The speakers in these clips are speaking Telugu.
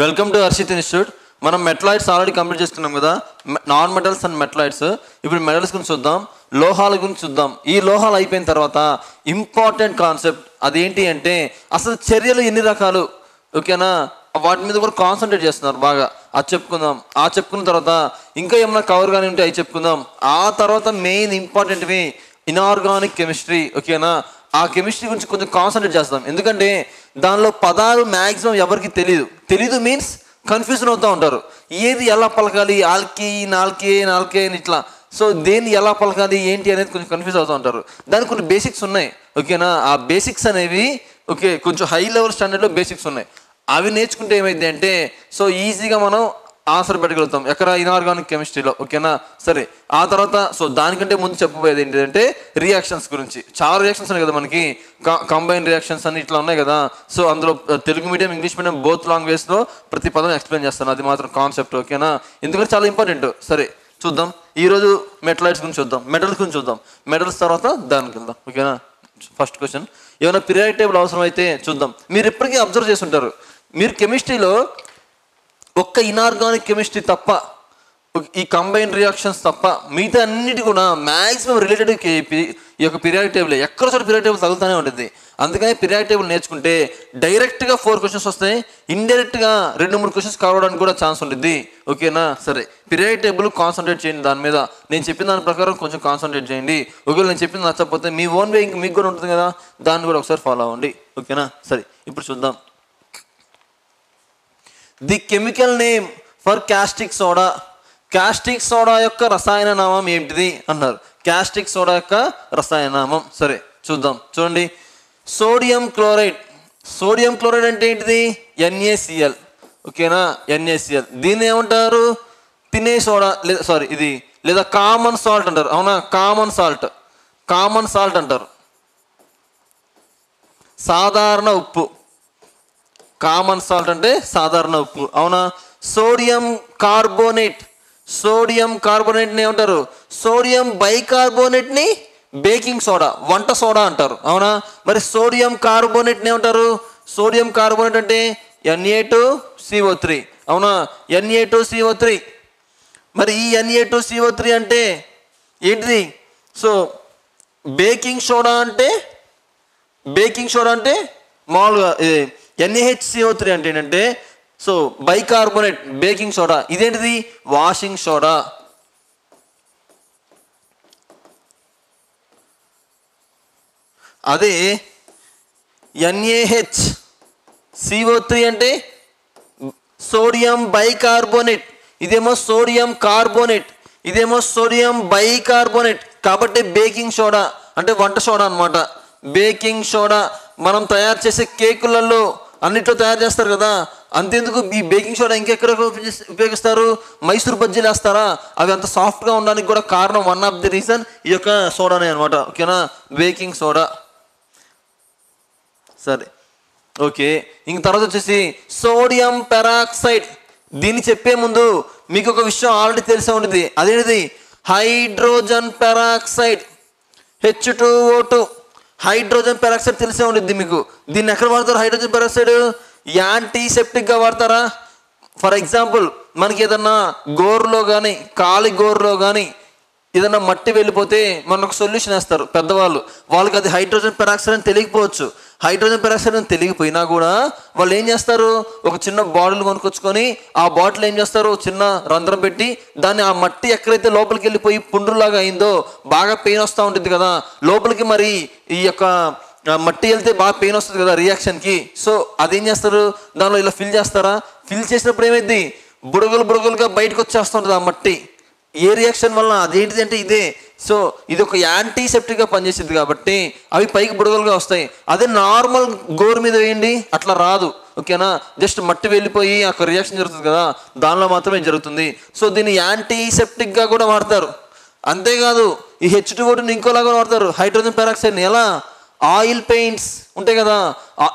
Welcome to Harshith institute. మనం మెటలాయిడ్స్ ఆల్రెడీ కంప్లీట్ చేసుకున్నాం కదా, నాన్ మెటల్స్ అండ్ మెటలాయిడ్స్. ఇప్పుడు మెటల్స్ గురించి చూద్దాం, లోహాల గురించి చూద్దాం. ఈ లోహాలు అయిపోయిన తర్వాత ఇంపార్టెంట్ కాన్సెప్ట్ అదేంటి అంటే అసలు చర్యలు ఎన్ని రకాలు, ఓకేనా, వాటి మీద కూడా కాన్సన్ట్రేట్ చేస్తున్నారు బాగా. అది చెప్పుకుందాం. ఆ చెప్పుకున్న తర్వాత ఇంకా ఏమైనా కవర్ కానీ ఉంటే అవి చెప్పుకుందాం. ఆ తర్వాత మెయిన్ ఇంపార్టెంట్వి ఇనార్గానిక్ కెమిస్ట్రీ, ఓకేనా. ఆ కెమిస్ట్రీ గురించి కొంచెం కాన్సన్ట్రేట్ చేస్తాం, ఎందుకంటే దానిలో పదాలు మ్యాక్సిమం ఎవరికి తెలీదు మీన్స్ కన్ఫ్యూజన్ అవుతూ ఉంటారు. ఏది ఎలా పలకాలి, నాల్కే అని ఇట్లా. సో దేన్ని ఎలా పలకాలి ఏంటి అనేది కొంచెం కన్ఫ్యూజ్ అవుతూ ఉంటారు. దానికి కొన్ని బేసిక్స్ ఉన్నాయి, ఓకేనా. ఆ బేసిక్స్ అనేవి ఓకే కొంచెం హై లెవెల్ స్టాండర్డ్లో బేసిక్స్ ఉన్నాయి. అవి నేర్చుకుంటే ఏమైంది అంటే సో ఈజీగా మనం ఆన్సర్ పెట్టగలుగుతాం ఎక్కడ ఇనార్గానిక్ కెమిస్ట్రీలో, ఓకేనా. సరే, ఆ తర్వాత సో దానికంటే ముందు చెప్పబోయేది ఏంటంటే రియాక్షన్స్ గురించి. చాలా రియాక్షన్స్ ఉన్నాయి కదా మనకి, కంబైన్ రియాక్షన్స్ అని ఇట్లా ఉన్నాయి కదా. సో అందులో Telugu medium English medium both లాంగ్వేజ్లో ప్రతి పదం ఎక్స్ప్లెయిన్ చేస్తాను, అది మాత్రం కాన్సెప్ట్, ఓకేనా. ఎందుకంటే చాలా ఇంపార్టెంట్. సరే చూద్దాం, ఈరోజు మెటలాయిడ్స్ గురించి చూద్దాం, మెటల్స్ గురించి చూద్దాం. మెటల్స్ తర్వాత దానికి వెళ్దాం, ఓకేనా. ఫస్ట్ క్వశ్చన్, ఏమైనా పీరియాడిక్ టేబుల్ అవసరం అయితే చూద్దాం. మీరు ఎప్పటికీ అబ్జర్వ్ చేసి ఉంటారు, మీరు కెమిస్ట్రీలో ఒక్క ఇనార్గానిక్ కెమిస్ట్రీ తప్ప, ఈ కంబైన్ రియాక్షన్స్ తప్ప మిగతా అన్నిటి కూడా మ్యాక్సిమం రిలేటెడ్ ఈ యొక్క పీరియాడిక్ టేబుల్, ఎక్కడ చోట పీరియాడిక్ టేబుల్ తగులుతూనే ఉంటుంది. అందుకని పీరియాడిక్ టేబుల్ నేర్చుకుంటే డైరెక్ట్గా 4 క్వశ్చన్స్ వస్తాయి, ఇండైరెక్ట్గా 2-3 క్వశ్చన్స్ కావడానికి కూడా ఛాన్స్ ఉంటుంది, ఓకేనా. సరే, పీరియాడిక్ టేబుల్ కాన్సన్ట్రేట్ చేయండి, దాని మీద నేను చెప్పిన దాని ప్రకారం కొంచెం కాన్సన్ట్రేట్ చేయండి. ఒకవేళ నేను చెప్పింది నచ్చకపోతే మీ ఓన్ వే ఇంక మీకు కూడా ఉంటుంది కదా, దాన్ని కూడా ఒకసారి ఫాలో అవ్వండి, ఓకేనా. సరే ఇప్పుడు చూద్దాం. The chemical name for caustic soda. Caustic soda యొక్క రసాయన నామం ఏంటిది అన్నారు. క్యాస్టిక్ సోడా యొక్క రసాయన నామం. సరే చూద్దాం, చూడండి. Sodium chloride. సోడియం క్లోరైడ్ అంటే ఏంటిది? NaCl, ఓకేనా. NaCl. దీన్ని ఏమంటారు? తినే సోడా లేదా కామన్ సాల్ట్ అంటారు, అవునా. కామన్ సాల్ట్ అంటారు, సాధారణ ఉప్పు. కామన్ సాల్ట్ అంటే సాధారణ ఉప్పు, అవునా. సోడియం కార్బోనేట్ని ఏమంటారు? సోడియం బైకార్బోనేట్ని బేకింగ్ సోడా, వంట సోడా అంటారు, అవునా. మరి సోడియం కార్బోనేట్ని ఏమంటారు? సోడియం కార్బోనేట్ అంటే Na2CO3, అవునా. Na2CO3. మరి ఈ Na2CO3 అంటే ఏంటిది? సో బేకింగ్ సోడా అంటే మామూలుగా NaHCO3 అంటే ఏంటంటే సో బైకార్బోనేట్ బేకింగ్ సోడా. ఇదేంటిది? Washing soda. అదే NaHCO3 అంటే సోడియం బైకార్బోనేట్. ఇదేమో సోడియం కార్బోనేట్, ఇదేమో సోడియం బైకార్బోనేట్. కాబట్టి బేకింగ్ సోడా అంటే వంట సోడా అనమాట. బేకింగ్ సోడా మనం తయారు చేసే కేకులలో అన్నిట్లో తయారు చేస్తారు కదా, అంతేందుకు ఈ బేకింగ్ సోడా ఇంకెక్కడ ఉపయోగిస్తారు? మైసూర్ బజ్జీలు వేస్తారా, అవి అంత సాఫ్ట్గా ఉండడానికి కూడా కారణం, వన్ ఆఫ్ ది రీజన్ ఈ యొక్క సోడానే అనమాట, ఓకేనా. Baking soda. సరే ఓకే, ఇంక తర్వాత వచ్చేసి సోడియం పెరాక్సైడ్. దీన్ని చెప్పే ముందు మీకు ఒక విషయం ఆల్రెడీ తెలిసే ఉంటుంది, అదేంటిది? Hydrogen peroxide, H2O2. Hydrogen peroxide తెలిసే ఉంటుంది మీకు. దీన్ని ఎక్కడ వాడతారు? హైడ్రోజన్ పెరాక్సైడ్ యాంటీసెప్టిక్గా వాడతారా? ఫర్ ఎగ్జాంపుల్, మనకి ఏదన్నా గోరులో కానీ కాలి గోరులో కానీ ఏదన్నా మట్టి వెళ్ళిపోతే మనకు సొల్యూషన్ వేస్తారు పెద్దవాళ్ళు. వాళ్ళకి అది హైడ్రోజన్ పెరాక్సైడ్ అని తెలియకపోవచ్చు. హైడ్రోజన్ పెరాక్సైడ్ అని తెలియకపోయినా కూడా వాళ్ళు ఏం చేస్తారు? ఒక చిన్న బాటిల్ కొనుక్కొచ్చుకొని ఆ బాటిల్ ఏం చేస్తారు? చిన్న రంధ్రం పెట్టి దాన్ని ఆ మట్టి ఎక్కడైతే లోపలికి వెళ్ళిపోయి పుండ్రులాగా అయిందో బాగా పెయిన్ వస్తూ ఉంటుంది కదా లోపలికి. మరి ఈ యొక్క మట్టి వెళ్తే బాగా పెయిన్ వస్తుంది కదా రియాక్షన్కి. సో అదేం చేస్తారు? దానిలో ఇలా ఫిల్ చేస్తారా? ఫిల్ చేసినప్పుడు ఏమైంది? బుడగలుగా బయటకు వచ్చేస్తుంటుంది ఆ మట్టి. ఏ రియాక్షన్ వల్ల? అదేంటిది అంటే ఇదే. సో ఇది ఒక యాంటీసెప్టిక్గా పనిచేసింది కాబట్టి అవి పైకి బుడగలుగా వస్తాయి. అదే నార్మల్ గోరు మీద వేయండి, అట్లా రాదు, ఓకేనా. జస్ట్ మట్టి వెళ్ళిపోయి అక్కడ రియాక్షన్ జరుగుతుంది కదా, దానిలో మాత్రమే జరుగుతుంది. సో దీన్ని యాంటీసెప్టిక్గా కూడా వాడతారు. అంతేకాదు ఈ H2O2 ఇంకోలాగా వాడతారు, హైడ్రోజన్ పెరాక్సైడ్ని. ఎలా? ఆయిల్ పెయింట్స్ ఉంటాయి కదా,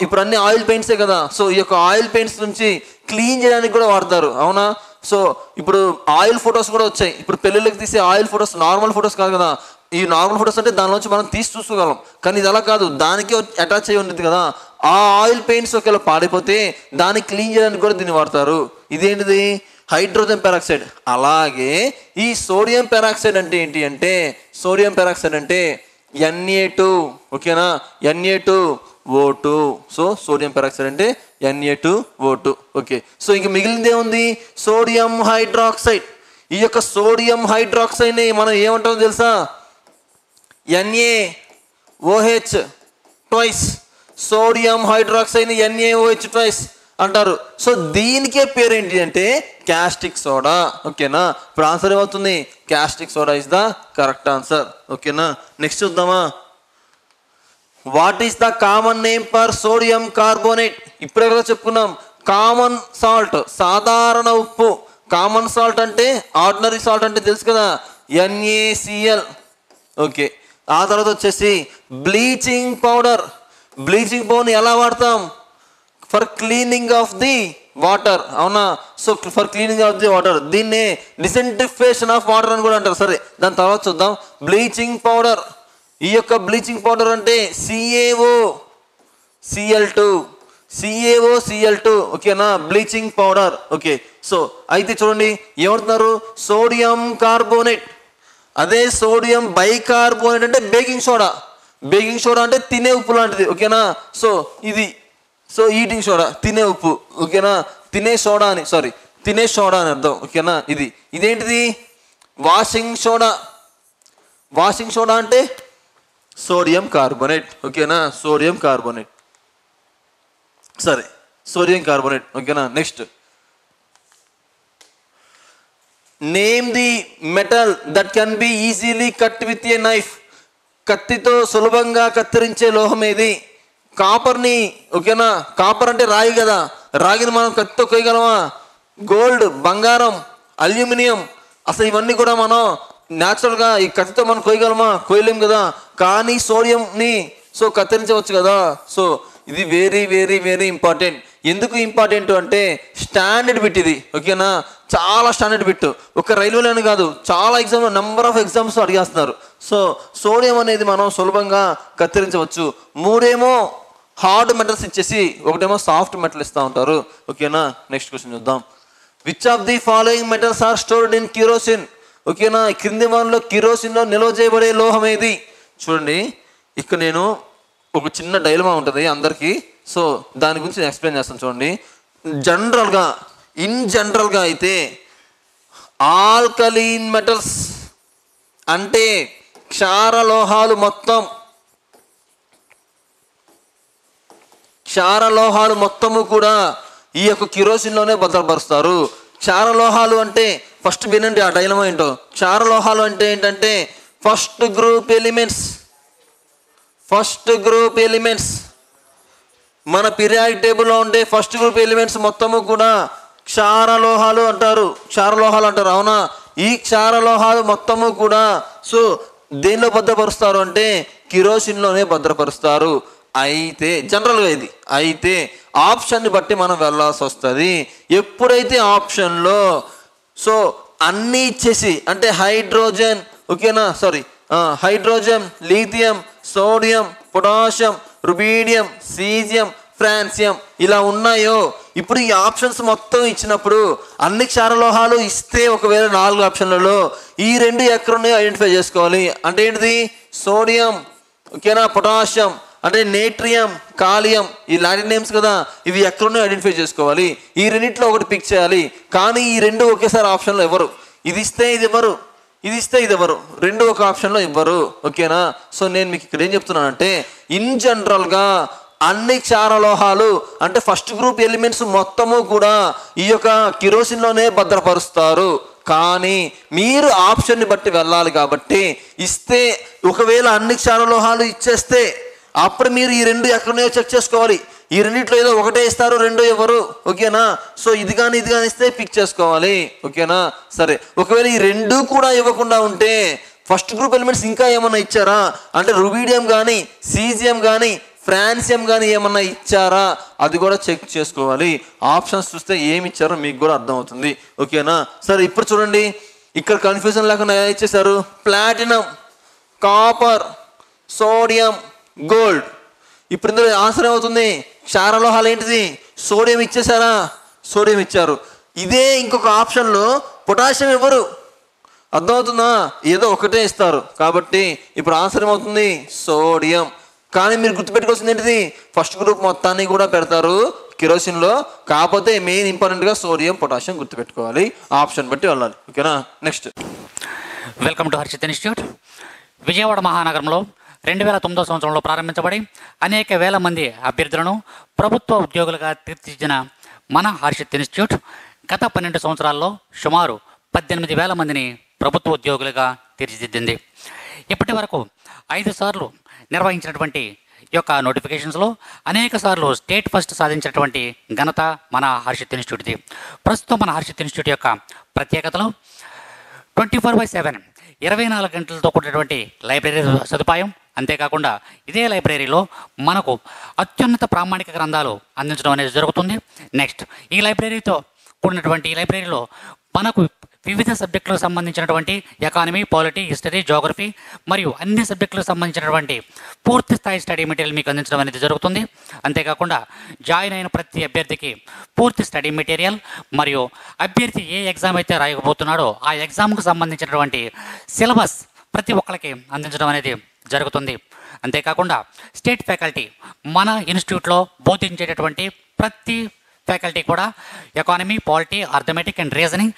ఇప్పుడు అన్ని ఆయిల్ పెయింట్సే కదా. సో ఈ యొక్క ఆయిల్ పెయింట్స్ నుంచి క్లీన్ చేయడానికి కూడా వాడతారు, అవునా. సో ఇప్పుడు ఆయిల్ ఫొటోస్ కూడా వచ్చాయి. ఇప్పుడు పెళ్ళిళ్ళకి తీసే ఆయిల్ ఫొటోస్ నార్మల్ ఫొటోస్ కాదు కదా. ఈ నార్మల్ ఫొటోస్ అంటే దానిలోంచి మనం తీసి చూసుకోగలం, కానీ ఇది అలా కాదు, దానికి అటాచ్ అయ్యి ఉంటుంది కదా. ఆ ఆయిల్ పెయింట్స్ ఒకవేళ పాడైపోతే దాన్ని క్లీన్ చేయడానికి కూడా దీన్ని వాడతారు. ఇదేంటిది? Hydrogen peroxide. అలాగే ఈ సోడియం పెరాక్సైడ్ అంటే ఏంటి అంటే, సోడియం పెరాక్సైడ్ అంటే Na2, ఓకేనా, Na2O2. సో సోడియం పెరాక్సైడ్ అంటే Na2O2. ఓకే, సో ఇంక మిగిలింది ఏముంది? Sodium hydroxide. ఈ యొక్క సోడియం హైడ్రాక్సైడ్ని మనం ఏమంటామో తెలుసా? NaOH twice. సోడియం హైడ్రాక్సైడ్ని NaOH ట్వైస్ అంటారు. సో దీనికే పేరు ఏంటి అంటే క్యాస్టిక్ సోడా. ఓకేనా, ఇప్పుడు ఆన్సర్ ఏమవుతుంది? Caustic soda is the correct answer. ఓకేనా, నెక్స్ట్ చూద్దామా. What is the common name for sodium carbonate? ఇప్పుడే కదా చెప్పుకున్నాం, కామన్ సాల్ట్, సాధారణ ఉప్పు. కామన్ సాల్ట్ అంటే, ఆర్డినరీ సాల్ట్ అంటే తెలుసు కదా, NaCl. ఓకే, ఆ తర్వాత వచ్చేసి బ్లీచింగ్ పౌడర్. బ్లీచింగ్ పౌడర్ని ఎలా వాడతాం? For cleaning of the water, అవునా? So for cleaning of the water, దీన్నే డిసెంట్రిఫికేషన్ ఆఫ్ వాటర్ అని కూడా అంటారు. సరే, దాని తర్వాత చూద్దాం. బ్లీచింగ్ పౌడర్, ఈ యొక్క బ్లీచింగ్ పౌడర్ అంటే CaOCl2. ఓకేనా, బ్లీచింగ్ పౌడర్. ఓకే, సో అయితే చూడండి ఏమంటున్నారు? Sodium carbonate. అదే సోడియం బైకార్బోనేట్ అంటే బేకింగ్ సోడా. బేకింగ్ సోడా అంటే తినే ఉప్పు లాంటిది. ఓకేనా, సో ఇది ఈటింగ్ సోడా, తినే ఉప్పు. ఓకేనా, తినే సోడా అని అర్థం. ఓకేనా, ఇదేంటిది? Washing soda. వాషింగ్ సోడా అంటే సోడియం కార్బోనేట్. ఓకేనా, సోడియం కార్బోనేట్. సరే, సోడియం కార్బోనేట్. ఓకేనా, next. Name the metal that can be easily cut with a knife. కత్తితో సులభంగా కత్తిరించే లోహం ఏది? కాపర్ని. ఓకేనా, కాపర్ అంటే రాయి కదా, రాగిని మనం కత్తితో కొయ్యగలమా? గోల్డ్, బంగారం, అల్యూమినియం, అసలు ఇవన్నీ కూడా మనం న్యాచురల్గా ఈ కత్తితో మనం కొయ్యగలమా? కొయ్యలేం కదా. కానీ సోడియంని కత్తిరించవచ్చు కదా. సో ఇది వెరీ వెరీ వెరీ ఇంపార్టెంట్. ఎందుకు ఇంపార్టెంట్ అంటే స్టాండర్డ్ బిట్ ఇది. ఓకేనా, చాలా స్టాండర్డ్ బిట్. ఒక రైల్వేలోనే కాదు, చాలా ఎగ్జామ్లో నెంబర్ ఆఫ్ ఎగ్జామ్స్ అడిగేస్తున్నారు. సో సోడియం అనేది మనం సులభంగా కత్తిరించవచ్చు. 3 హార్డ్ మెటల్స్ ఇచ్చేసి 1 సాఫ్ట్ మెటల్ ఇస్తూ ఉంటారు. ఓకేనా, నెక్స్ట్ క్వశ్చన్ చూద్దాం. Which of the following metals are stored in kerosene? ఓకేనా, క్రింది వాటిలో కిరోసిన్లో నిల్వ చేయబడే లోహం ఏది? చూడండి, ఇక్కడ నేను ఒక చిన్న డైలమా ఉంటుంది అందరికీ. సో దాని గురించి నేను ఎక్స్ప్లెయిన్ చేస్తాను. చూడండి, ఇన్ జనరల్గా అయితే ఆల్కలీన్ మెటల్స్ అంటే క్షారలోహాలు మొత్తము కూడా ఈ యొక్క కిరోసిన్లోనే భద్రపరుస్తారు. క్షారలోహాలు అంటే ఫస్ట్ వినండి ఆ డైలమా ఏంటో. క్షారలోహాలు అంటే ఏంటంటే ఫస్ట్ గ్రూప్ ఎలిమెంట్స్ మన పీరియాడిక్ టేబుల్లో ఉండే ఫస్ట్ గ్రూప్ ఎలిమెంట్స్ మొత్తము కూడా క్షారలోహాలు అంటారు. అవునా? ఈ క్షారలోహాలు మొత్తము కూడా దేనిలో భద్రపరుస్తారు అంటే కిరోసిన్లోనే భద్రపరుస్తారు. అయితే జనరల్గా అయితే ఆప్షన్ని బట్టి మనం వెళ్ళాల్సి వస్తుంది. ఎప్పుడైతే ఆప్షన్లో అన్నీ ఇచ్చేసి అంటే హైడ్రోజన్, ఓకేనా, hydrogen, lithium, sodium, potassium, rubidium, caesium, francium ఇలా ఉన్నాయో, ఇప్పుడు ఈ ఆప్షన్స్ మొత్తం ఇచ్చినప్పుడు అన్ని క్షారలోహాలు ఇస్తే ఒకవేళ 4 ఆప్షన్లలో ఈ 2 ఎక్కడున్నాయో ఐడెంటిఫై చేసుకోవాలి. అంటే ఏంటిది? సోడియం, ఓకేనా, పొటాషియం అంటే నేట్రియం, కాలియం, ఈ లాటిన్ నేమ్స్ కదా, ఇవి ఎక్కడున్నాయో ఐడెంటిఫై చేసుకోవాలి. ఈ రెండింటిలో ఒకటి పిక్ చేయాలి. కానీ ఈ 2 ఒకేసారి ఆప్షన్లో ఇవ్వరు. ఇది ఇస్తే ఇది ఇవ్వరు, ఇది ఇస్తే ఇది ఇవ్వరు, 2 ఒక ఆప్షన్లో ఇవ్వరు. ఓకేనా, సో నేను మీకు ఇక్కడ ఏం చెప్తున్నానంటే ఇన్ జనరల్గా అన్ని క్షారలోహాలు అంటే ఫస్ట్ గ్రూప్ ఎలిమెంట్స్ మొత్తము కూడా ఈ యొక్క కిరోసిన్లోనే భద్రపరుస్తారు. కానీ మీరు ఆప్షన్ని బట్టి వెళ్ళాలి. కాబట్టి ఇస్తే ఒకవేళ అన్ని క్షారలోహాలు ఇచ్చేస్తే అప్పుడు మీరు ఈ 2 ఎక్కడున్నాయో చెక్ చేసుకోవాలి. ఈ రెండిట్లో ఏదో ఒకటే ఇస్తారు, 2 ఇవ్వరు. ఓకేనా, సో ఇది కానీ ఇస్తే పిక్ చేసుకోవాలి. ఓకేనా, సరే. ఒకవేళ ఈ 2 కూడా ఇవ్వకుండా ఉంటే ఫస్ట్ గ్రూప్ ఎలిమెంట్స్ ఇంకా ఏమన్నా ఇచ్చారా అంటే రుబీడియం కానీ, సీజియం కానీ, ఫ్రాన్సియం కానీ ఏమన్నా ఇచ్చారా అది కూడా చెక్ చేసుకోవాలి. ఆప్షన్స్ చూస్తే ఏమి ఇచ్చారో మీకు కూడా అర్థమవుతుంది. ఓకేనా, సరే. ఇప్పుడు చూడండి, ఇక్కడ కన్ఫ్యూజన్ లేకుండా ఇచ్చేసారు. ప్లాటినం, కాపర్, సోడియం, గోల్డ్ ఇప్పుడు ఇందులో ఆన్సర్ ఏమవుతుంది? క్షారలోహాలు ఏంటిది? సోడియం ఇచ్చేసారా? సోడియం ఇచ్చారు. ఇదే ఇంకొక ఆప్షన్లో పొటాషియం ఇవ్వరు. అర్థమవుతుందా? ఏదో ఒకటే ఇస్తారు. కాబట్టి ఇప్పుడు ఆన్సర్ ఏమవుతుంది? సోడియం. కానీ మీరు గుర్తుపెట్టుకోవాల్సింది ఏంటిది? ఫస్ట్ గ్రూప్ మొత్తాన్ని కూడా పెడతారు కిరోసిన్లో, కాకపోతే మెయిన్ ఇంపార్టెంట్గా సోడియం పొటాషియం గుర్తుపెట్టుకోవాలి. ఆప్షన్ బట్టి వెళ్ళాలి. ఓకేనా? Next. Welcome to Harshith institute. Vijayawada మహానగరంలో 2009 సంవత్సరంలో ప్రారంభించబడి అనేక వేల మంది అభ్యర్థులను ప్రభుత్వ ఉద్యోగులుగా తీర్చిదిద్దిన మన హర్షిత్ ఇన్స్టిట్యూట్ గత 12 సంవత్సరాల్లో సుమారు 18,000 మందిని ప్రభుత్వ ఉద్యోగులుగా తీర్చిదిద్దింది. ఇప్పటి వరకు 5 సార్లు నిర్వహించినటువంటి ఈ యొక్క నోటిఫికేషన్స్లో అనేక సార్లు స్టేట్ ఫస్ట్ సాధించినటువంటి ఘనత మన హర్షిత్ ఇన్స్టిట్యూట్ది. ప్రస్తుతం మన హర్షిత్ ఇన్స్టిట్యూట్ యొక్క ప్రత్యేకతలు 24/7 24 గంటలతో కూడినటువంటి లైబ్రరీ సదుపాయం. అంతేకాకుండా ఇదే లైబ్రరీలో మనకు అత్యున్నత ప్రామాణిక గ్రంథాలు అందించడం అనేది జరుగుతుంది. నెక్స్ట్, ఈ లైబ్రరీతో కూడినటువంటి ఈ లైబ్రరీలో మనకు వివిధ సబ్జెక్టులకు సంబంధించినటువంటి ఎకానమీ, పాలిటీ, హిస్టరీ, జోగ్రఫీ మరియు అన్ని సబ్జెక్టులకు సంబంధించినటువంటి పూర్తి స్థాయి స్టడీ మెటీరియల్ మీకు అందించడం అనేది జరుగుతుంది. అంతేకాకుండా జాయిన్ అయిన ప్రతి అభ్యర్థికి పూర్తి స్టడీ మెటీరియల్ మరియు అభ్యర్థి ఏ ఎగ్జామ్ అయితే రాయకపోతున్నాడో ఆ ఎగ్జామ్కు సంబంధించినటువంటి సిలబస్ ప్రతి ఒక్కరికి అందించడం అనేది జరుగుతుంది. అంతేకాకుండా స్టేట్ ఫ్యాకల్టీ మన ఇన్స్టిట్యూట్లో బోధించేటటువంటి ప్రతి ఫ్యాకల్టీ కూడా economy, polity, arithmetic and reasoning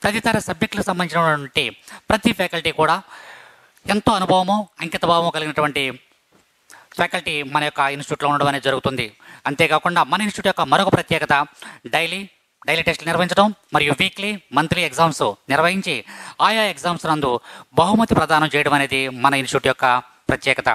తదితర సబ్జెక్టులకు సంబంధించినటువంటి ప్రతి ఫ్యాకల్టీ కూడా ఎంతో అనుభవము, అంకితభావము కలిగినటువంటి ఫ్యాకల్టీ మన యొక్క ఇన్స్టిట్యూట్లో ఉండడం అనేది జరుగుతుంది. అంతేకాకుండా మన ఇన్స్టిట్యూట్ యొక్క మరొక ప్రత్యేకత డైలీ టెస్టులు నిర్వహించడం మరియు వీక్లీ, మంత్లీ ఎగ్జామ్స్ నిర్వహించి ఆయా ఎగ్జామ్స్ నందు బహుమతి ప్రదానం చేయడం అనేది మన ఇన్స్టిట్యూట్ యొక్క ప్రత్యేకత.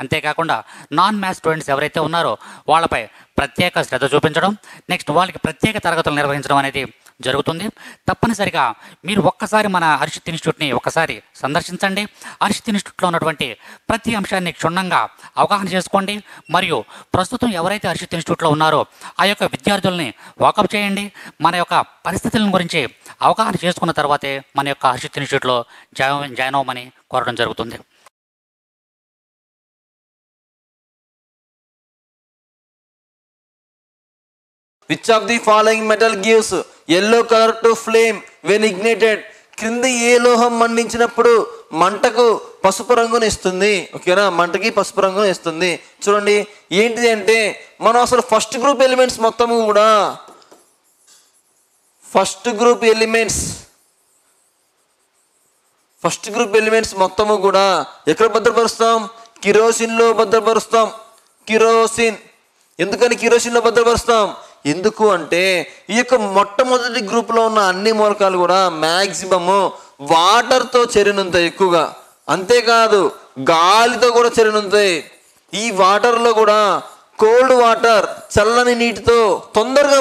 అంతేకాకుండా నాన్ మ్యాథ్స్ స్టూడెంట్స్ ఎవరైతే ఉన్నారో వాళ్ళపై ప్రత్యేక శ్రద్ధ చూపించడం, నెక్స్ట్ వాళ్ళకి ప్రత్యేక తరగతులు నిర్వహించడం అనేది జరుగుతుంది. తప్పనిసరిగా మీరు ఒక్కసారి మన హర్షిత్ ఇన్స్టిట్యూట్ని ఒకసారి సందర్శించండి. హర్షిత్ ఇన్స్టిట్యూట్లో ఉన్నటువంటి ప్రతి అంశాన్ని క్షుణ్ణంగా అవగాహన చేసుకోండి. మరియు ప్రస్తుతం ఎవరైతే హర్షిత్ ఇన్స్టిట్యూట్లో ఉన్నారో ఆ యొక్క విద్యార్థుల్ని వాకప్ చేయండి. మన యొక్క పరిస్థితుల గురించి అవగాహన చేసుకున్న తర్వాతే మన యొక్క హర్షిత్ ఇన్స్టిట్యూట్లో జాయిన్ అవ్వమని కోరడం జరుగుతుంది. Which of the following metal gives yellow colour to flame when ignited? క్రింది ఏ లోహం మండించినప్పుడు మంటకు పసుపు రంగును ఇస్తుంది? ఓకేనా? మంటకి పసుపు రంగును ఇస్తుంది. చూడండి ఏంటిది అంటే, మనం అసలు ఫస్ట్ గ్రూప్ ఎలిమెంట్స్ మొత్తము కూడా ఫస్ట్ గ్రూప్ ఎలిమెంట్స్ మొత్తము కూడా ఎక్కడ భద్రపరుస్తాం? కిరోసిన్లో భద్రపరుస్తాం. కిరోసిన్. ఎందుకని కిరోసిన్లో భద్రపరుస్తాం? ఎందుకు అంటే ఈ యొక్క మొట్టమొదటి గ్రూప్లో ఉన్న అన్ని మూలకాలు కూడా మ్యాక్సిమము వాటర్తో చేరినుంటాయి ఎక్కువగా. అంతేకాదు గాలితో కూడా చేరినుంటాయి. ఈ వాటర్లో కూడా కోల్డ్ వాటర్, చల్లని నీటితో తొందరగా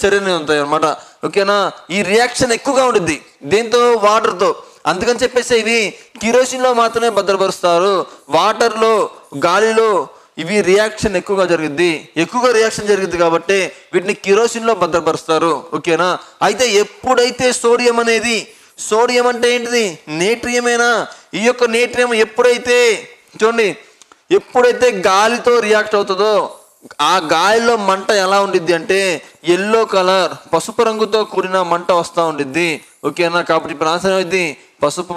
చేరిని ఉంటాయి అన్నమాట. ఓకేనా? ఈ రియాక్షన్ ఎక్కువగా ఉంటుంది దీంతో, వాటర్తో. అందుకని చెప్పేసి ఇవి కిరోసిన్లో మాత్రమే భద్రపరుస్తారు. వాటర్లో, గాలిలో ఇవి రియాక్షన్ ఎక్కువగా రియాక్షన్ జరిగింది కాబట్టి వీటిని కిరోసిన్లో భద్రపరుస్తారు. ఓకేనా? అయితే ఎప్పుడైతే సోడియం అంటే ఏంటిది? నేట్రియమేనా? ఈ యొక్క నేట్రియం ఎప్పుడైతే గాలితో రియాక్ట్ అవుతుందో ఆ గాలిలో మంట ఎలా ఉండిద్ది అంటే ఎల్లో కలర్, పసుపు రంగుతో కూడిన మంట వస్తూ ఉండిద్ది. ఓకేనా? కాబట్టి ఇప్పుడు ఆన్సర్ ఏమైంది? పసుపు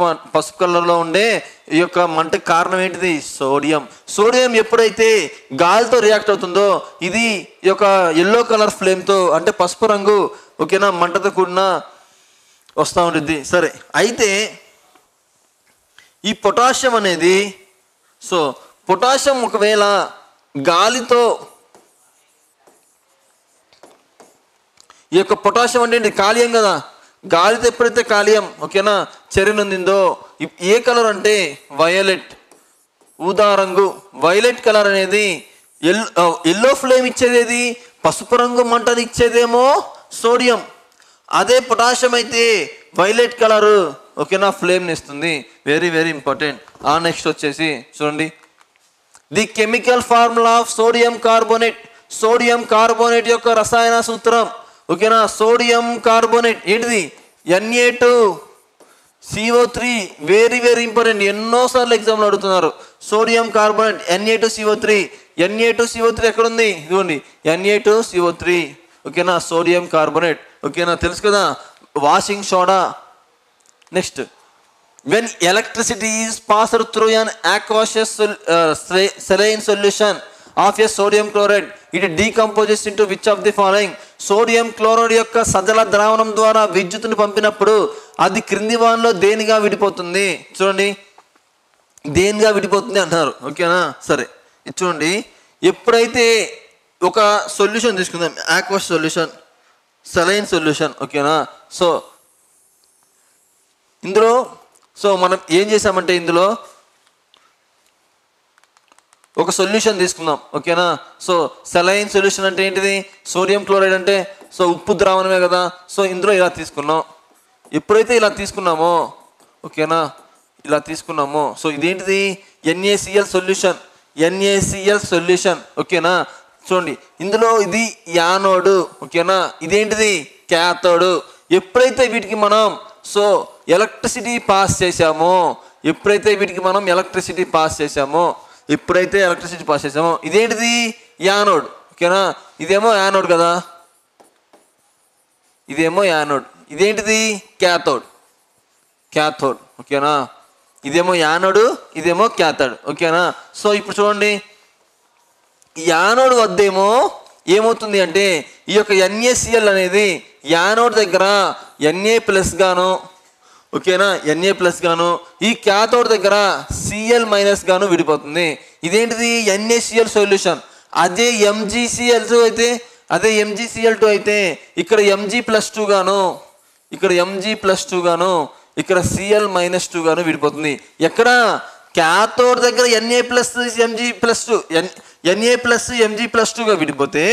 కలర్లో ఉండే ఈ యొక్క మంటకు కారణం ఏంటిది? సోడియం ఎప్పుడైతే గాలితో రియాక్ట్ అవుతుందో ఇది ఈ యొక్క ఎల్లో కలర్ ఫ్లేమ్తో అంటే పసుపు రంగు, ఓకేనా, మంటతో కూడిన వస్తూ ఉంటుంది. సరే, అయితే ఈ పొటాషియం అనేది, పొటాషియం ఒకవేళ గాలితో, ఈ యొక్క పొటాషియం అంటే కాలియం కదా, గాలితో ఎప్పుడైతే కాలియం, ఓకేనా, చెరినుందిందో ఏ కలర్ అంటే వయలెట్, ఊదా రంగు. వైలెట్ కలర్ అనేది ఎల్లో ఫ్లేమ్ ఇచ్చేది, పసుపు రంగు మంటని ఇచ్చేదేమో సోడియం. అదే పొటాషియం అయితే వైలెట్ కలరు, ఓకేనా, ఫ్లేమ్ని ఇస్తుంది. Very very important. నెక్స్ట్ వచ్చేసి చూడండి, the chemical formula of sodium carbonate యొక్క రసాయన సూత్రం. ఓకేనా? సోడియం కార్బోనేట్ ఏంటిది? Na2CO3. Very very important. ఎన్నోసార్లు ఎగ్జామ్లో అడుగుతున్నారు. Sodium carbonate Na2CO3. Na2CO3 ఎక్కడుంది? ఇదిగోండి Na2CO3. ఓకేనా, సోడియం కార్బోనేట్. ఓకేనా, తెలుసు కదా, washing soda. Next, when electricity is passed through an aqueous saline solution of a sodium chloride, it decomposes into which of the following? Sodium chloride యొక్క సజల ద్రావణం ద్వారా విద్యుత్తును పంపినప్పుడు అది క్రింది వానిలో దేనిగా విడిపోతుంది? చూడండి, దేనిగా విడిపోతుంది అంటున్నారు. ఓకేనా, సరే ఇది చూడండి. ఎప్పుడైతే ఒక సొల్యూషన్ తీసుకుందాం, ఆక్వస్ సొల్యూషన్, సెలైన్ సొల్యూషన్. ఓకేనా, సో ఇందులో మనం ఏం చేసామంటే ఇందులో ఒక సొల్యూషన్ తీసుకుందాం. ఓకేనా, సో సెలైన్ సొల్యూషన్ అంటే ఏంటిది? సోడియం క్లోరైడ్ అంటే ఉప్పు ద్రావణమే కదా. సో ఇందులో ఇలా తీసుకున్నాం. ఎప్పుడైతే ఇలా తీసుకున్నామో, ఓకేనా, ఇలా తీసుకున్నామో, సో ఇదేంటిది? NaCl solution, NaCl solution. ఓకేనా, చూడండి ఇందులో ఇది యానోడు. ఓకేనా, ఇదేంటిది? క్యాథోడు. ఎప్పుడైతే వీటికి మనం ఎలక్ట్రిసిటీ పాస్ చేసామో, ఇదేంటిది? యానోడ్. ఓకేనా, ఇదేమో యానోడ్ కదా, ఇదేమో యానోడ్. ఇదేంటిది? క్యాథోడ్. ఓకేనా, ఇదేమో యానోడ్, ఇదేమో క్యాథోడ్. ఓకేనా, సో ఇప్పుడు చూడండి, యానోడ్ వద్దేమో ఏమవుతుంది అంటే ఈ యొక్క NaCl అనేది యానోడ్ దగ్గర Na+ గాను, ఓకేనా, Na+ గాను, ఈ క్యాథోడ్ దగ్గర Cl- గాను విడిపోతుంది. ఇదేంటిది? NaCl solution. అదే MgCl2 అయితే ఇక్కడ Mg+2 గాను, ఇక్కడ ఇక్కడ Cl-2 గాను విడిపోతుంది. ఎక్కడ? క్యాథోడ్ దగ్గర Na+Mg+2గా విడిపోతే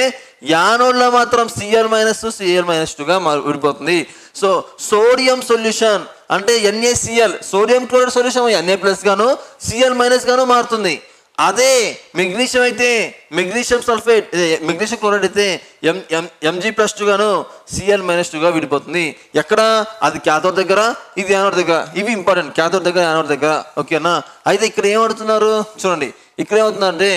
యానోడ్లో మాత్రం Cl-2గా విడిపోతుంది. సో సోడియం సొల్యూషన్ అంటే NaCl, sodium chloride solution Na+ గాను Cl- గాను మారుతుంది. అదే మెగ్నీషియం అయితే, మెగ్నీషియం క్లోరైడ్ అయితే Mg+2 గాను Cl-2గా విడిపోతుంది. ఎక్కడ? అది క్యాథోడ్ దగ్గర, ఇది యానోడ్ దగ్గర. ఇవి ఇంపార్టెంట్, క్యాథోడ్ దగ్గర, యానోడ్ దగ్గర. ఓకేనా, అయితే ఇక్కడ ఏమడుతున్నారు చూడండి. ఇక్కడ ఏమవుతుందంటే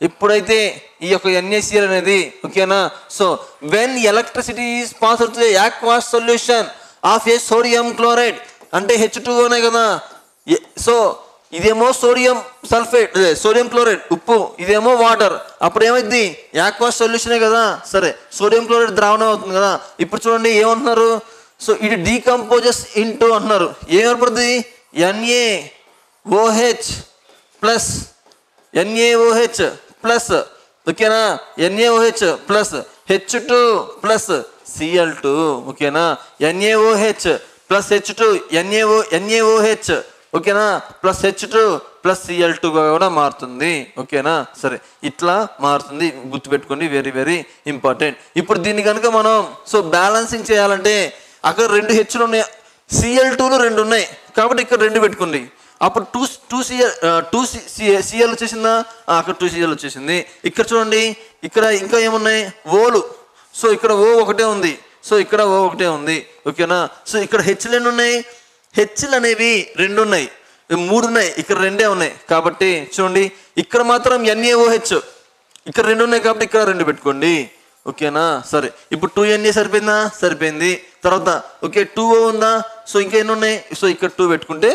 ఎప్పుడైతే ఈ యొక్క NaCl అనేది, ఓకేనా, so when electricity is passed through aqueous solution of A sodium chloride అంటే H2O కదా. సో ఇదేమో సోడియం క్లోరైడ్ ఉప్పు, ఇదేమో వాటర్. అప్పుడు ఏమైంది? ఆక్వస్ సొల్యూషనే కదా. సరే, సోడియం క్లోరైడ్ ద్రావణం అవుతుంది కదా. ఇప్పుడు చూడండి ఏమంటున్నారు? సో ఇది డీకంపోజెస్ ఇంటూ అంటున్నారు. ఏం ఏర్పడుతుంది? NaOH ప్లస్, ఓకేనా, NaOH plus H2 plus Cl2. ఓకేనా, NaOH ప్లస్ H2, NaOH, ఓకేనా, ప్లస్ H2 ప్లస్ Cl2గా కూడా మారుతుంది. ఓకేనా, సరే ఇట్లా మారుతుంది, గుర్తుపెట్టుకోండి, వెరీ వెరీ ఇంపార్టెంట్. ఇప్పుడు దీన్ని కనుక మనం బ్యాలెన్సింగ్ చేయాలంటే అక్కడ 2 Hలు ఉన్నాయి, Cl2లు 2 ఉన్నాయి కాబట్టి ఇక్కడ 2 పెట్టుకోండి. అప్పుడు 2 Cl వచ్చేసిందా? అక్కడ 2 Cl వచ్చేసింది. ఇక్కడ చూడండి, ఇక్కడ ఇంకా ఏమున్నాయి? ఓలు. సో ఇక్కడ O ఒకటే ఉంది, సో ఇక్కడ O ఒకటే ఉంది. ఓకేనా, సో ఇక్కడ Hలు ఎన్ని ఉన్నాయి? Hలు అనేవి 2 ఉన్నాయి, 3 ఉన్నాయి, ఇక్కడ 2 ఉన్నాయి. కాబట్టి చూడండి ఇక్కడ మాత్రం NaOH ఇక్కడ 2 ఉన్నాయి కాబట్టి ఇక్కడ 2 పెట్టుకోండి. ఓకేనా, సరే ఇప్పుడు 2Na సరిపోయిందా? సరిపోయింది. తర్వాత ఓకే 2O ఉందా? సో ఇంకా ఎన్ని ఉన్నాయి? సో ఇక్కడ 2 పెట్టుకుంటే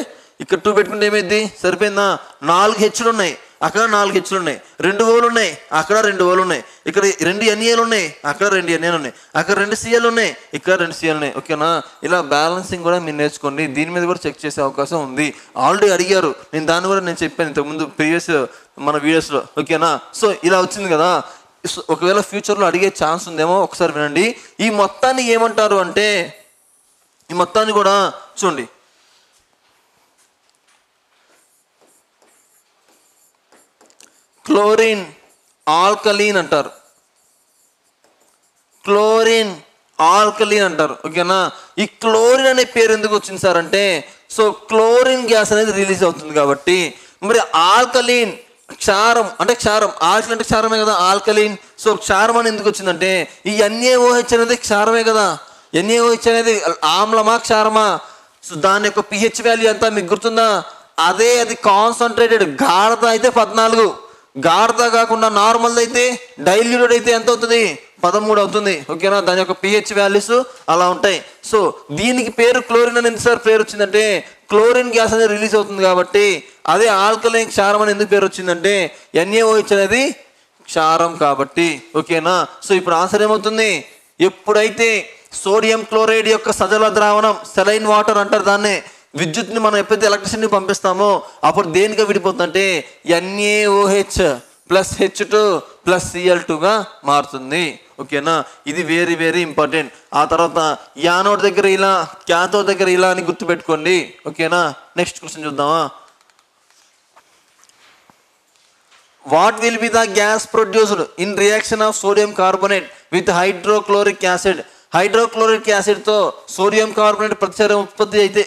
ఏమైంది? సరిపోయిందా? 4 Hలు ఉన్నాయి, అక్కడ 4 Hలు ఉన్నాయి, 2 Oలు ఉన్నాయి, అక్కడ 2 Oలు ఉన్నాయి, ఇక్కడ 2 Naలు ఉన్నాయి, అక్కడ 2 Naలు ఉన్నాయి, అక్కడ 2 Cl ఉన్నాయి, ఇక్కడ 2 Cl ఉన్నాయి. ఓకేనా, ఇలా బ్యాలెన్సింగ్ కూడా మీరు నేర్చుకోండి. దీని మీద కూడా చెక్ చేసే అవకాశం ఉంది. ఆల్రెడీ అడిగారు, దాన్ని కూడా నేను చెప్పాను ఇంతకుముందు ప్రీవియస్ మన వీడియోస్లో. ఓకేనా, సో ఇలా వచ్చింది కదా. ఒకవేళ ఫ్యూచర్లో అడిగే ఛాన్స్ ఉందేమో, ఒకసారి వినండి. ఈ మొత్తాన్ని ఏమంటారు అంటే, ఈ మొత్తాన్ని కూడా చూడండి, క్లోరిన్ ఆల్కలీన్ అంటారు. ఓకేనా, ఈ క్లోరిన్ అనే పేరు ఎందుకు వచ్చింది సార్ అంటే, సో క్లోరిన్ గ్యాస్ అనేది రిలీజ్ అవుతుంది కాబట్టి. మరి ఆల్కలీన్ క్షారం, ఆల్కలీన్ అంటే క్షారమే కదా, ఆల్కలీన్. సో క్షారం అని ఎందుకు వచ్చిందంటే ఈ NaOH అనేది క్షారమే కదా. NaOH అనేది ఆమ్లమా క్షారమా? సో దాని యొక్క pH వాల్యూ ఎంత మీకు గుర్తుందా? అదే అది కాన్సన్ట్రేటెడ్ గాఢత అయితే 14, గాఢత కాకుండా నార్మల్ అయితే డైల్యూటెడ్ అయితే ఎంత అవుతుంది? 13 అవుతుంది. ఓకేనా? దాని యొక్క పిహెచ్ వాల్యూస్ అలా ఉంటాయి. సో దీనికి పేరు క్లోరిన్ అని ఎందుకు సార్ పేరు వచ్చిందంటే క్లోరిన్ గ్యాస్ అనేది రిలీజ్ అవుతుంది కాబట్టి. అదే ఆల్కలైన్ క్షారం అని ఎందుకు పేరు వచ్చిందంటే NaOH అనేది క్షారం కాబట్టి. ఓకేనా? సో ఇప్పుడు ఆన్సర్ ఏమవుతుంది? ఎప్పుడైతే సోడియం క్లోరైడ్ యొక్క సజల ద్రావణం సెలైన్ వాటర్ అంటారు దాన్నే, విద్యుత్ని మనం ఎప్పుడైతే ఎలక్ట్రిసిటీని పంపిస్తామో అప్పుడు దేనిగా విడిపోతుందంటే NaOH ప్లస్ H2 ప్లస్ Cl2గా మారుతుంది. ఓకేనా? ఇది వెరీ వెరీ ఇంపార్టెంట్. ఆ తర్వాత యానోడ్ దగ్గర ఇలా, క్యాథోడ్ దగ్గర ఇలా అని గుర్తుపెట్టుకోండి. ఓకేనా? నెక్స్ట్ క్వశ్చన్ చూద్దామా? What will be the gas produced in reaction of sodium carbonate with hydrochloric acid? Hydrochloric యాసిడ్తో సోడియం కార్బోనేట్ ప్రతిచర్య ఉత్పత్తి అయితే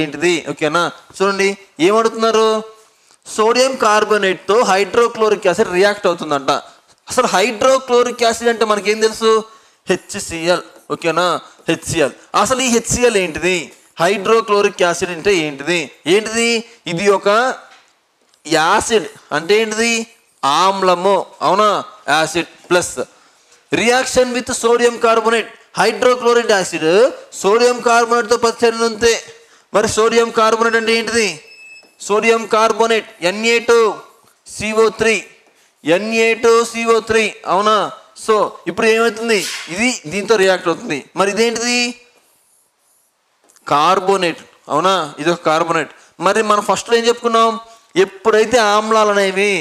ఏంటిది? ఓకేనా? చూడండి ఏమడుగుతున్నారు. సోడియం కార్బోనేట్తో హైడ్రోక్లోరిక్ యాసిడ్ రియాక్ట్ అవుతుందంట. అసలు హైడ్రోక్లోరిక్ యాసిడ్ అంటే మనకేం తెలుసు? HCl. ఓకేనా? HCl. అసలు ఈ HCl ఏంటిది? హైడ్రోక్లోరిక్ యాసిడ్ అంటే ఏంటిది? ఇది ఒక యాసిడ్. అంటే ఏంటిది? ఆమ్లము. అవునా? Acid plus reaction with sodium carbonate. Hydrochloric acid sodium కార్బోనేట్తో ప్రతిచర్య ఉంటే మరి సోడియం కార్బోనేట్ అంటే ఏంటిది? Sodium carbonate Na2CO3. అవునా? సో ఇప్పుడు ఏమవుతుంది? ఇది దీంతో రియాక్ట్ అవుతుంది. మరి ఇదేంటిది? కార్బోనేట్. అవునా? ఇది ఒక కార్బోనేట్. మరి మనం ఫస్ట్లో ఏం చెప్పుకున్నాం? ఎప్పుడైతే ఆమ్లాలు అనేవి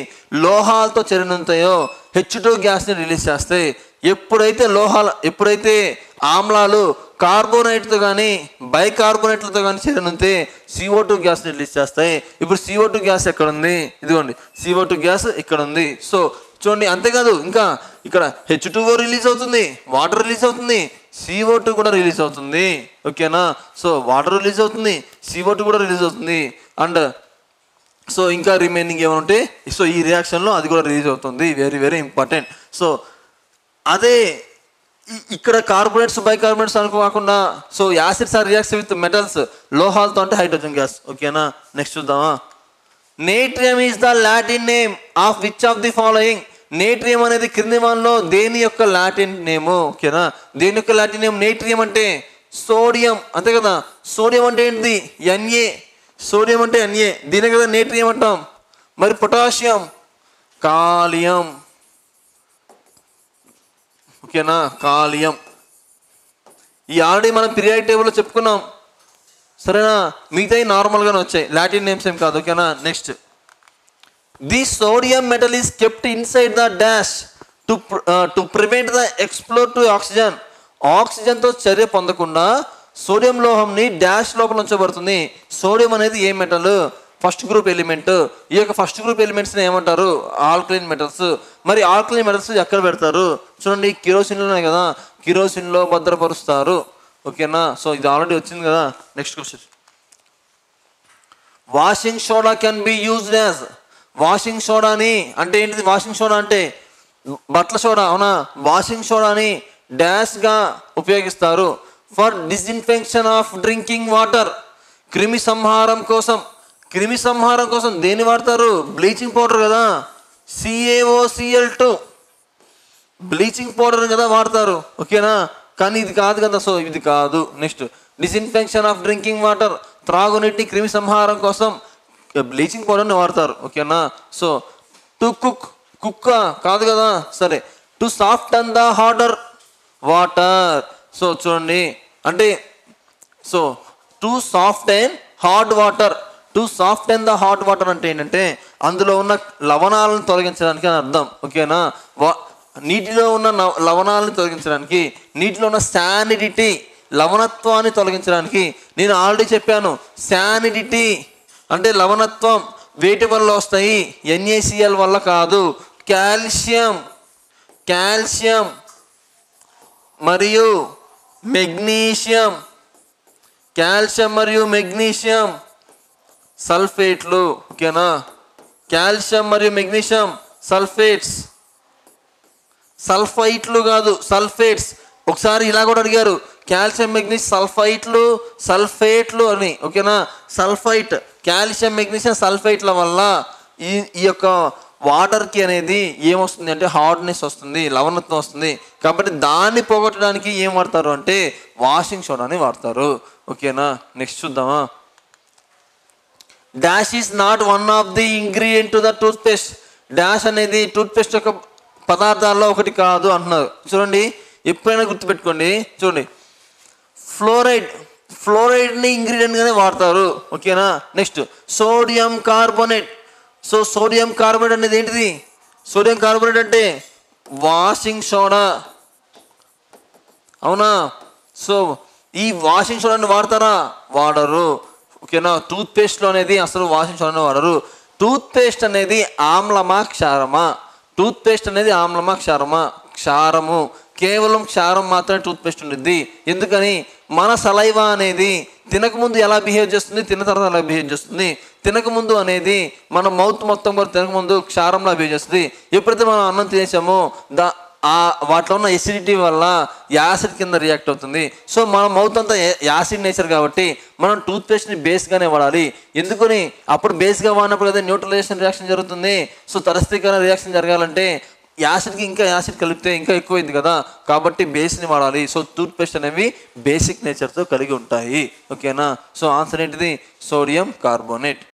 లోహాలతో చర్యనుంటాయో H2 గ్యాస్ని రిలీజ్ చేస్తాయి. ఎప్పుడైతే ఆమ్లాలు కార్బోనేట్తో కానీ బైకార్బోనేట్లతో కానీ చర్యనుంటే CO2 గ్యాస్ని రిలీజ్ చేస్తాయి. ఇప్పుడు CO2 గ్యాస్ ఎక్కడ ఉంది? ఇదిగోండి CO2 గ్యాస్ ఇక్కడ ఉంది. సో చూడండి, అంతేకాదు ఇంకా ఇక్కడ H2O రిలీజ్ అవుతుంది, వాటర్ రిలీజ్ అవుతుంది, CO2 కూడా రిలీజ్ అవుతుంది. ఓకేనా? సో వాటర్ రిలీజ్ అవుతుంది, CO2 కూడా రిలీజ్ అవుతుంది. అండ్ సో ఇంకా రిమైనింగ్ ఏమైనా ఉంటే సో ఈ రియాక్షన్లో అది కూడా రిలీజ్ అవుతుంది. Very very important. సో అదే ఇక్కడ కార్బోనేట్స్ బైకార్బోనేట్స్ అనుకోకుండా so acids are reacts with metals, లోహాలతో అంటే హైడ్రోజన్ గ్యాస్. ఓకేనా? నెక్స్ట్ చూద్దామా? Natrium is the Latin name of which of the following? Natrium అనేది క్రింది వానిలో దేని యొక్క లాటిన్ నేము? ఓకేనా? దేని యొక్క లాటిన్ నేమ్? నేట్రియం అంటే సోడియం, అంతే కదా? సోడియం అంటే ఏంటిది? Na. సోడియం అంటే Na, దీనే కదా నేట్రియం అంటాం. మరి పొటాషియం, కాలియం. ఓకేనా? కాలియం. ఈ ఆల్రెడీ మనం పీరియాడిక్ టేబుల్లో చెప్పుకున్నాం. సరేనా? మిగతాయి నార్మల్గానే వచ్చాయి, లాటిన్ నేమ్స్ ఏం కాదు. ఓకేనా? Next, the sodium metal is kept inside the dash to prevent the explore to oxygen. ఆక్సిజన్తో చర్య పొందకుండా సోడియం లోహంని డాష్ లోపల ఉంచబడుతుంది. సోడియం అనేది ఏ మెటల్? First group element. ఈ యొక్క ఫస్ట్ గ్రూప్ ఎలిమెంట్స్ని ఏమంటారు? Alkaline metals. మరి ఆల్కలైన్ మెటల్స్ ఎక్కడ పెడతారు? చూడండి, కిరోసిన్లో ఉన్నాయి కదా, కిరోసిన్లో భద్రపరుస్తారు. ఓకేనా? సో ఇది ఆల్రెడీ వచ్చింది కదా. Next question, washing soda can be used as. Washing సోడాని అంటే ఏంటిది? వాషింగ్ సోడా అంటే బట్టల సోడా. అవునా? వాషింగ్ సోడాని డాష్గా ఉపయోగిస్తారు. For disinfection of drinking water. క్రిమి సంహారం కోసం దేన్ని వాడతారు? బ్లీచింగ్ పౌడర్ కదా, CaOCl2 బ్లీచింగ్ పౌడర్ కదా వాడతారు. ఓకేనా? కానీ ఇది కాదు కదా. సో ఇది కాదు. Next, disinfection of drinking water, త్రాగునీటిని క్రిమి సంహారం కోసం బ్లీచింగ్ పౌడర్ని వాడతారు. ఓకేనా? సో టు కుక్క కాదు కదా. సరే, to soften the harder water. So చూడండి, అంటే so to soften hot water. To soften the hot water అంటే ఏంటంటే అందులో ఉన్న లవణాలను తొలగించడానికి అని అర్థం. ఓకేనా? నీటిలో ఉన్న లవణాలను తొలగించడానికి, నీటిలో ఉన్న శానిడిటీ లవణత్వాన్ని తొలగించడానికి. నేను ఆల్రెడీ చెప్పాను, శానిడిటీ అంటే లవణత్వం వేటి వల్ల వస్తాయి? NaCl వల్ల కాదు. కాల్షియం మరియు మెగ్నీషియం సల్ఫేట్లు. ఓకేనా? కాల్షియం మరియు మెగ్నీషియం సల్ఫైట్లు కాదు, సల్ఫేట్స్. ఒకసారి ఇలా కూడా అడిగారు, కాల్షియం మెగ్నీషియం సల్ఫైట్లు అని. ఓకేనా? సల్ఫైట్ కాల్షియం మెగ్నీషియం సల్ఫైట్ల వల్ల ఈ ఈ యొక్క వాటర్కి అనేది ఏమొస్తుంది అంటే హార్డ్నెస్ వస్తుంది, లవణత్వం వస్తుంది. కాబట్టి దాన్ని పోగొట్టడానికి ఏం వాడతారు అంటే వాషింగ్ సోడాని వాడతారు. ఓకేనా, నెక్స్ట్ చూద్దామా. Dash is not one of the ingredient to the toothpaste. Dash అనేది టూత్పేస్ట్ యొక్క పదార్థాల్లో ఒకటి కాదు అంటున్నారు. చూడండి, ఎప్పుడైనా గుర్తుపెట్టుకోండి. చూడండి, ఫ్లోరైడ్ని ఇంగ్రీడియంట్గానే వాడతారు. ఓకేనా, next sodium carbonate. So sodium carbonate అనేది ఏంటిది? సోడియం కార్బోనేట్ అంటే వాషింగ్ సోడా, అవునా? సో ఈ వాషింగ్ సోడాని వాడతారా? వాడరు. ఓకేనా, టూత్పేస్ట్లో అనేది అసలు వాషింగ్ సోడాని వాడరు. టూత్పేస్ట్ అనేది ఆమ్లమా క్షారమా? టూత్పేస్ట్ అనేది ఆమ్లమా క్షారమా? క్షారము. కేవలం క్షారం మాత్రమే టూత్పేస్ట్ ఉంటుంది. ఎందుకని? మన సలైవా అనేది తినకముందు ఎలా బిహేవ్ చేస్తుంది, తిన్న తర్వాత ఎలా బిహేవ్ చేస్తుంది. తినకముందు అనేది మన మౌత్ మొత్తం కూడా తినకముందు క్షారంలా బిహేవ్ చేస్తుంది. ఎప్పుడైతే మనం అన్నం తినేసామో వాటిలో ఉన్న ఎసిడిటీ వల్ల యాసిడ్ కింద రియాక్ట్ అవుతుంది. సో మన మౌత్ అంతా యాసిడ్ నేచర్ కాబట్టి మనం టూత్పేస్ట్ని బేస్గానే వాడాలి. ఎందుకని? అప్పుడు బేస్గా వాడినప్పుడు కదా న్యూట్రలైజేషన్ రియాక్షన్ జరుగుతుంది. సో తరస్థీకరణ రియాక్షన్ జరగాలంటే యాసిడ్కి ఇంకా యాసిడ్ కలిపితే ఇంకా ఎక్కువైంది కదా, కాబట్టి బేస్ని వాడాలి. సో టూత్పేస్ట్ అనేవి బేసిక్ నేచర్తో కలిగి ఉంటాయి. ఓకేనా, సో ఆన్సర్ ఏంటిది? Sodium carbonate.